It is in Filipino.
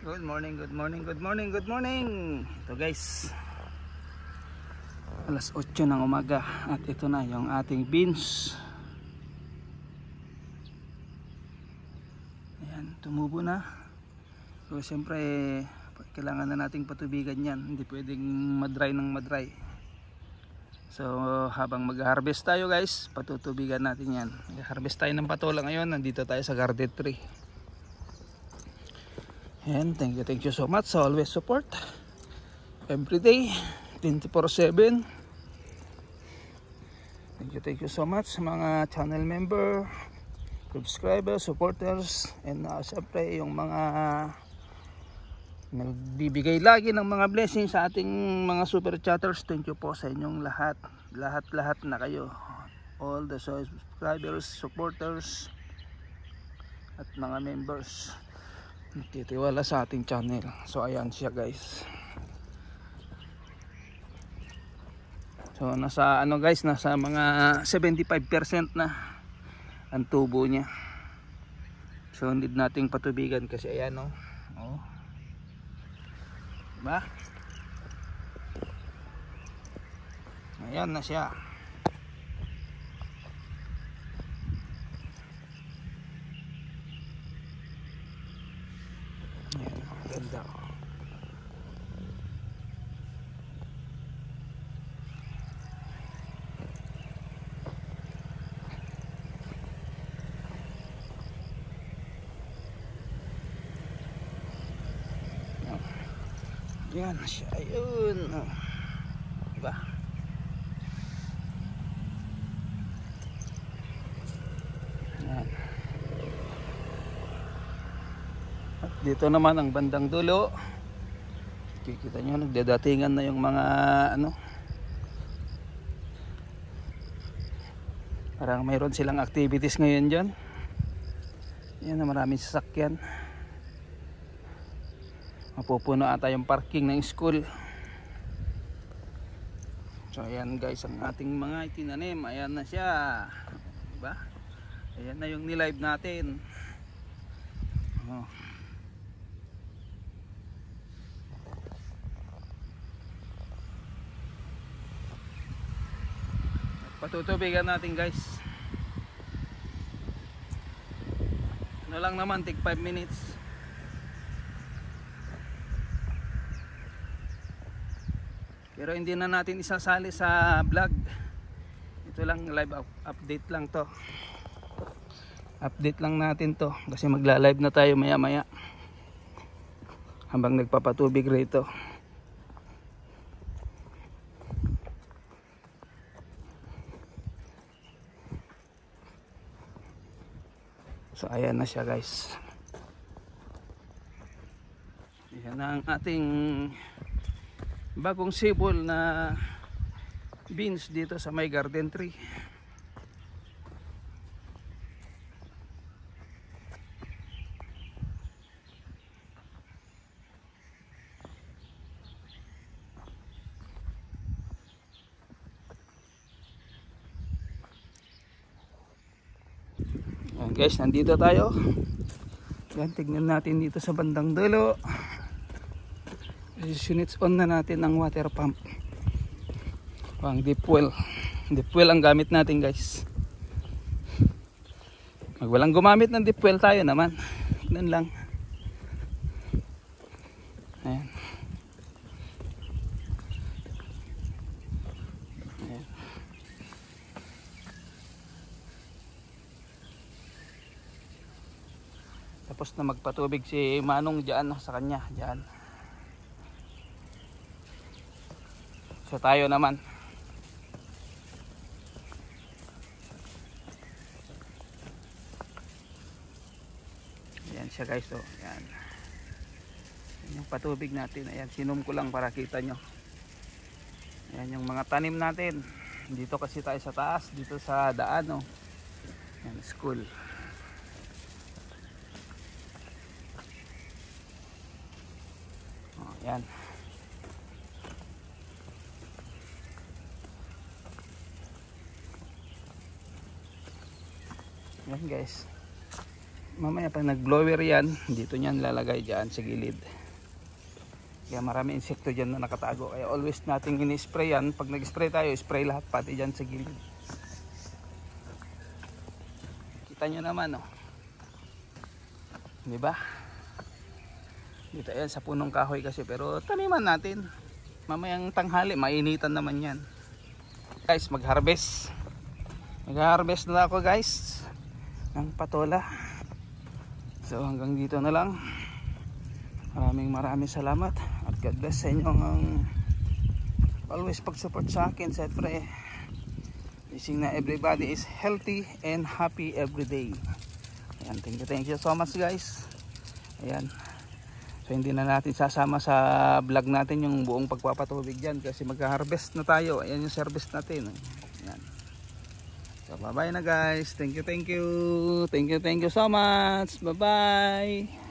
Good morning, good morning, good morning, good morning. Ito guys, alas 8 ng umaga at ito na yung ating beans. Ayan, tumubo na. So siyempre kailangan na nating patubigan yan. Hindi pwedeng madry ng madry. So habang mag-harvest tayo guys, patutubigan natin yan. Mag-harvest tayo ng patola ngayon. Nandito tayo sa garden tree. And thank you so much sa always support every day 24/7. Thank you so much sa mga channel member, subscribers, supporters, and syempre yung mga nagbibigay lagi ng mga blessings sa ating mga super chatters. Thank you po sa inyong lahat na kayo, all the subscribers, supporters at mga members nagtitiwala sa ating channel. So ayan siya guys. So nasa ano guys, nasa mga 75% na ang tubo niya. So need nating patubigan kasi ayan oh. Oh. Diba? Ayan na siya. Ganda. Yan siya, ayun. Diba? Yan. At dito naman ang bandang dulo. Kikita nyo, nagdadatingan na yung mga ano, parang mayroon silang activities ngayon dyan. Yan na, maraming sasakyan. Mapupuno ata yung parking ng school. So ayan guys, ang ating mga itinanim. Ayan na siya, diba? Ayan na yung nilive natin. Oh. Patutubigan natin guys. Ano lang naman, take 5 minutes. Pero hindi na natin isasali sa vlog. Ito lang, live update lang to. Update lang natin to kasi magla-live na tayo maya maya habang nagpapatubig rito. So ayan na siya guys. Ayan na ang ating bagong sibol na beans dito sa may garden tree. Ayan guys, nandito tayo. Yan, tignan natin dito sa bandang dulo. Units on na natin ang water pump. Pang deep well. Deep well ang gamit natin guys. Pag walang gumamit ng deep well tayo naman. Ganun lang. Ayan. Ayan. Tapos na magpatubig si Manong dyan sa kanya. Dyan. So tayo naman. Ayan siya guys. So, ayan. Ayan yung patubig natin. Ayan, sinum ko lang para kita nyo. Ayan yung mga tanim natin. Dito kasi tayo sa taas. Dito sa daan. Oh. Ayan, school. Oh, ayan. Yan guys. mamaya pag nag blower yan, dito niyan lalagay dyan sa gilid. Kaya marami insekto dyan na nakatago, kaya always nating ini-spray yan. Pag nag-spray tayo, spray lahat pati dyan sa gilid. Kita nyo naman, oh. Diba? Dito yan sa punong kahoy kasi, pero taniman natin. Mamayang tanghali, mainitan naman yan. Guys, mag-harvest. Mag-harvest na ako guys ng patola. So hanggang dito na lang. Maraming salamat at God bless sa inyo ang always pag-support sa akin. Siyempre, wishing na everybody is healthy and happy every day. Ayan, thank you so much guys. Ayan. So hindi na natin sasama sa vlog natin yung buong pagpapatubig dyan kasi magka-harvest na tayo. Ayan yung service natin. Ayan. So bye bye na guys. Thank you so much. Bye bye.